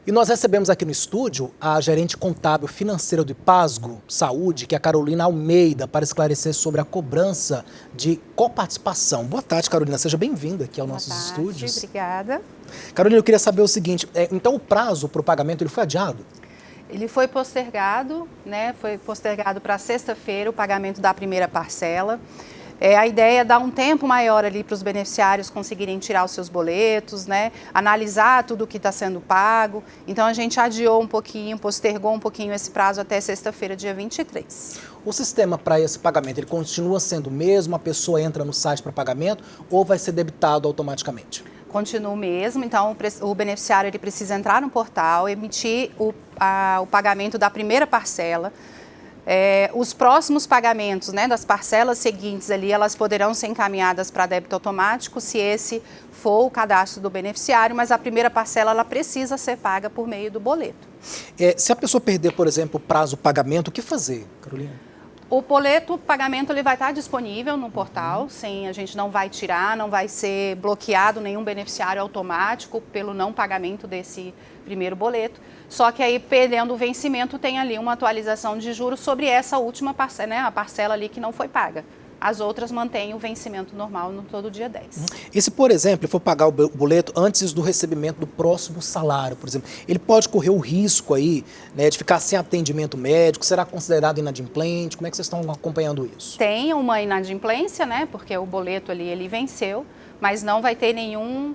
E nós recebemos aqui no estúdio a gerente contábil financeira do IPASGO Saúde, que é a Carolina Almeida, para esclarecer sobre a cobrança de coparticipação. Boa tarde, Carolina. Seja bem-vinda aqui aos nossos estúdios. Obrigada. Carolina, eu queria saber o seguinte, então o prazo para o pagamento ele foi adiado? Ele foi postergado, né? Foi postergado para sexta-feira o pagamento da primeira parcela. A ideia é dar um tempo maior ali para os beneficiários conseguirem tirar os seus boletos, né? Analisar tudo o que está sendo pago. Então, a gente adiou um pouquinho, postergou um pouquinho esse prazo até sexta-feira, dia 23. O sistema para esse pagamento, ele continua sendo o mesmo? A pessoa entra no site para pagamento ou vai ser debitado automaticamente? Continua o mesmo, então o beneficiário ele precisa entrar no portal, emitir o pagamento da primeira parcela. Os próximos pagamentos, né, das parcelas seguintes ali, elas poderão ser encaminhadas para débito automático, se esse for o cadastro do beneficiário, mas a primeira parcela ela precisa ser paga por meio do boleto. Se a pessoa perder, por exemplo, o prazo do pagamento, o que fazer, Carolina? O boleto, o pagamento, ele vai estar disponível no portal, a gente não vai tirar, não vai ser bloqueado nenhum beneficiário automático pelo não pagamento desse primeiro boleto. Só que aí, perdendo o vencimento, tem ali uma atualização de juros sobre essa última parcela, né, a parcela ali que não foi paga. As outras mantêm o vencimento normal no todo dia 10. E se, por exemplo, for pagar o boleto antes do recebimento do próximo salário, por exemplo, ele pode correr o risco aí, né, de ficar sem atendimento médico? Será considerado inadimplente? Como é que vocês estão acompanhando isso? Tem uma inadimplência, né, porque o boleto ali ele venceu, mas não vai ter nenhum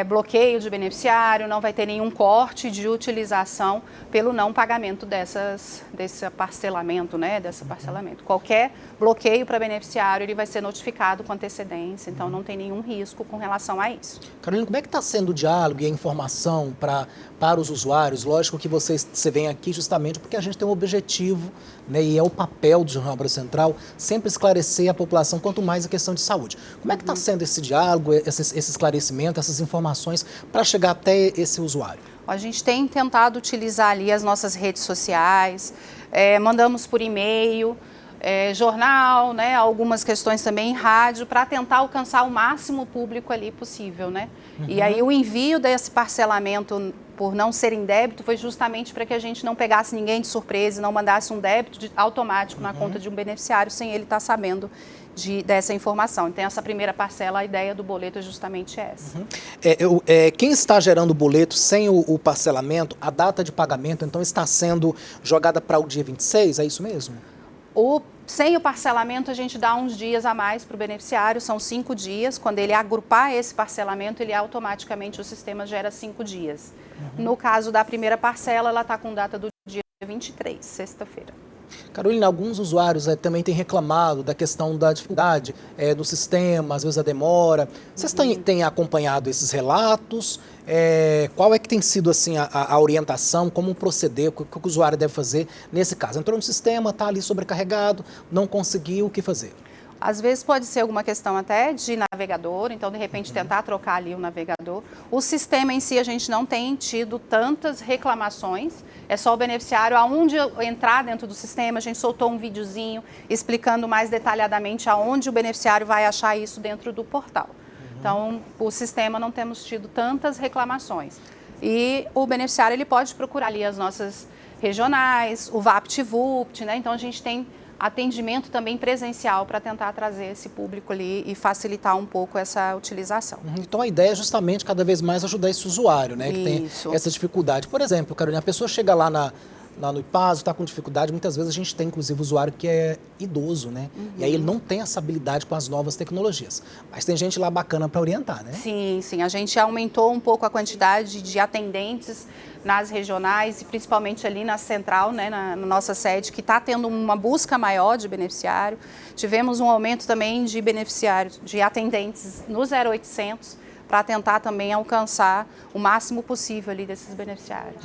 bloqueio de beneficiário, não vai ter nenhum corte de utilização pelo não pagamento desse parcelamento, né, parcelamento. Qualquer bloqueio para beneficiário, ele vai ser notificado com antecedência, então não tem nenhum risco com relação a isso. Carolina, como é que está sendo o diálogo e a informação para os usuários? Lógico que você vem aqui justamente porque a gente tem um objetivo, né, e é o papel do Jornal Brasil Central, sempre esclarecer a população, quanto mais a questão de saúde. Como é que está sendo esse diálogo, esse esclarecimento, essas informações para chegar até esse usuário? A gente tem tentado utilizar ali as nossas redes sociais, mandamos por e-mail, jornal, né, algumas questões também em rádio, para tentar alcançar o máximo público ali possível, né? E aí o envio desse parcelamento por não ser em débito foi justamente para que a gente não pegasse ninguém de surpresa e não mandasse um débito automático na conta de um beneficiário sem ele estar sabendo dessa informação. Então, essa primeira parcela, a ideia do boleto é justamente essa. Quem está gerando o boleto sem o parcelamento, a data de pagamento, então, está sendo jogada para o dia 26, é isso mesmo? Sem o parcelamento, a gente dá uns dias a mais para o beneficiário, são 5 dias. Quando ele agrupar esse parcelamento, ele automaticamente, o sistema gera 5 dias. No caso da primeira parcela, ela está com data do dia 23, sexta-feira. Carolina, alguns usuários também têm reclamado da questão da dificuldade do sistema, às vezes a demora. Vocês têm acompanhado esses relatos? Qual é que tem sido assim, a orientação, como proceder, o que o usuário deve fazer nesse caso? Entrou no sistema, está ali sobrecarregado, não conseguiu, o que fazer? Às vezes pode ser alguma questão até de navegador, então de repente tentar trocar ali o navegador. O sistema em si a gente não tem tido tantas reclamações, é só o beneficiário aonde entrar dentro do sistema, a gente soltou um videozinho explicando mais detalhadamente aonde o beneficiário vai achar isso dentro do portal. Então o sistema não temos tido tantas reclamações. E o beneficiário ele pode procurar ali as nossas regionais, o VaptVupt, né? Então a gente tem atendimento também presencial para tentar trazer esse público ali e facilitar um pouco essa utilização. Então a ideia é justamente cada vez mais ajudar esse usuário, né, que tem essa dificuldade. Por exemplo, Carolina, a pessoa chega lá no IPASGO, está com dificuldade, muitas vezes a gente tem inclusive usuário que é idoso, né? E aí ele não tem essa habilidade com as novas tecnologias. Mas tem gente lá bacana para orientar, né? Sim, a gente aumentou um pouco a quantidade de atendentes nas regionais e principalmente ali na central, né, na nossa sede, que está tendo uma busca maior de beneficiário. Tivemos um aumento também de beneficiários, de atendentes no 0800, para tentar também alcançar o máximo possível ali desses beneficiários.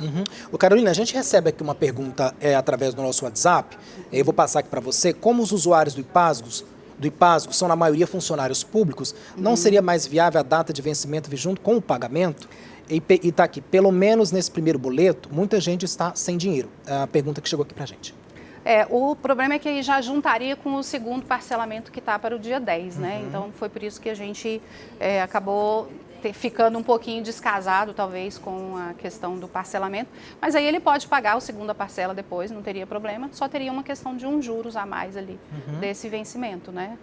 Carolina, a gente recebe aqui uma pergunta através do nosso WhatsApp, eu vou passar aqui para você, como os usuários do IPASGO são na maioria funcionários públicos, não seria mais viável a data de vencimento vir junto com o pagamento? E está aqui, pelo menos nesse primeiro boleto, muita gente está sem dinheiro. É a pergunta que chegou aqui para a gente. O problema é que aí já juntaria com o segundo parcelamento que está para o dia 10, né? Então, foi por isso que a gente acabou ficando um pouquinho descasado, talvez, com a questão do parcelamento. Mas aí ele pode pagar a segunda parcela depois, não teria problema. Só teria uma questão de juros a mais ali desse vencimento, né?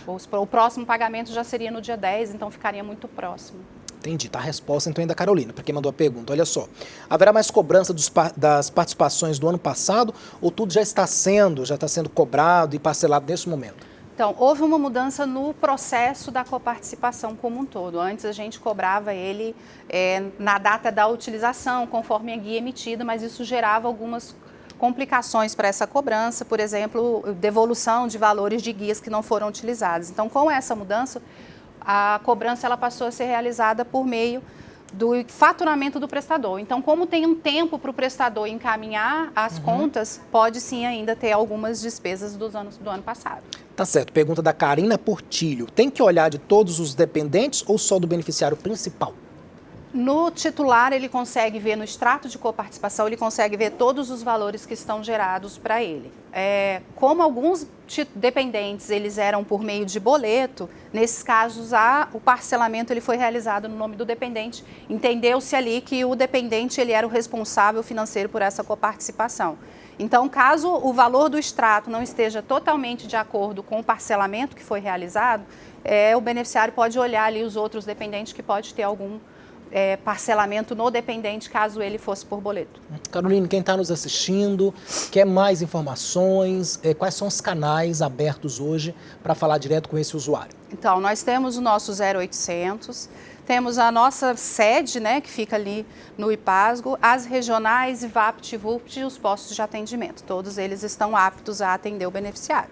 O próximo pagamento já seria no dia 10, então ficaria muito próximo. Entendi, tá a resposta então aí da Carolina, para quem mandou a pergunta. Olha só, haverá mais cobrança das participações do ano passado ou tudo já está sendo cobrado e parcelado nesse momento? Então, houve uma mudança no processo da coparticipação como um todo. Antes a gente cobrava ele na data da utilização, conforme a guia emitida, mas isso gerava algumas complicações para essa cobrança, por exemplo, devolução de valores de guias que não foram utilizados. Então, com essa mudança, a cobrança ela passou a ser realizada por meio do faturamento do prestador. Então, como tem um tempo para o prestador encaminhar as contas, pode sim ainda ter algumas despesas do ano passado. Tá certo. Pergunta da Karina Portilho. Tem que olhar de todos os dependentes ou só do beneficiário principal? No titular, ele consegue ver, no extrato de coparticipação, ele consegue ver todos os valores que estão gerados para ele. Como alguns dependentes eles eram por meio de boleto, nesses casos o parcelamento ele foi realizado no nome do dependente. Entendeu-se ali que o dependente ele era o responsável financeiro por essa coparticipação. Então, caso o valor do extrato não esteja totalmente de acordo com o parcelamento que foi realizado, o beneficiário pode olhar ali os outros dependentes que pode ter algum parcelamento no dependente, caso ele fosse por boleto. Carolina, quem está nos assistindo, quer mais informações, quais são os canais abertos hoje para falar direto com esse usuário? Então, nós temos o nosso 0800, temos a nossa sede, né, que fica ali no IPASGO, as regionais, VAPT, VUPT e os postos de atendimento. Todos eles estão aptos a atender o beneficiário.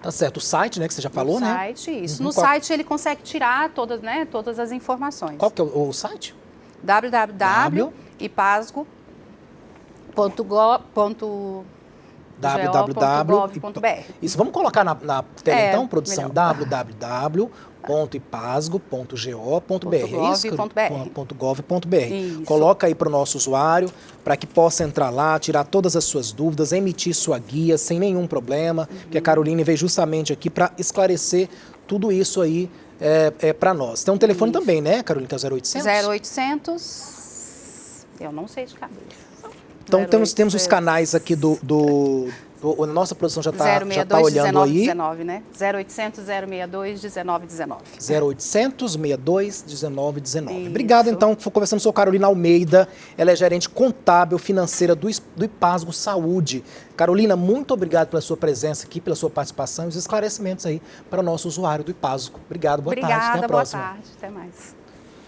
Tá certo. O site, né, que você já falou, né? No site, isso. No site ele consegue tirar todas as informações. Qual que é o site? www.ipasgo.gov.br. Isso, vamos colocar na tela então, produção, melhor. www.ipasgo.go.br. Coloca aí para o nosso usuário, para que possa entrar lá, tirar todas as suas dúvidas, emitir sua guia sem nenhum problema, que a Caroline veio justamente aqui para esclarecer tudo isso aí para nós. Tem um telefone também, né, Carolina, que é o 0800? 0800, eu não sei de cabeça. Então temos os canais aqui a nossa produção já está olhando 19, aí. 19, né? 0800 062 1919. 0800 62 1919. Obrigado, então, por conversando com a Carolina Almeida. Ela é gerente contábil financeira do IPASGO Saúde. Carolina, muito obrigado pela sua presença aqui, pela sua participação e os esclarecimentos aí para o nosso usuário do IPASGO. Obrigado, boa tarde. Até a próxima. Boa tarde, até mais.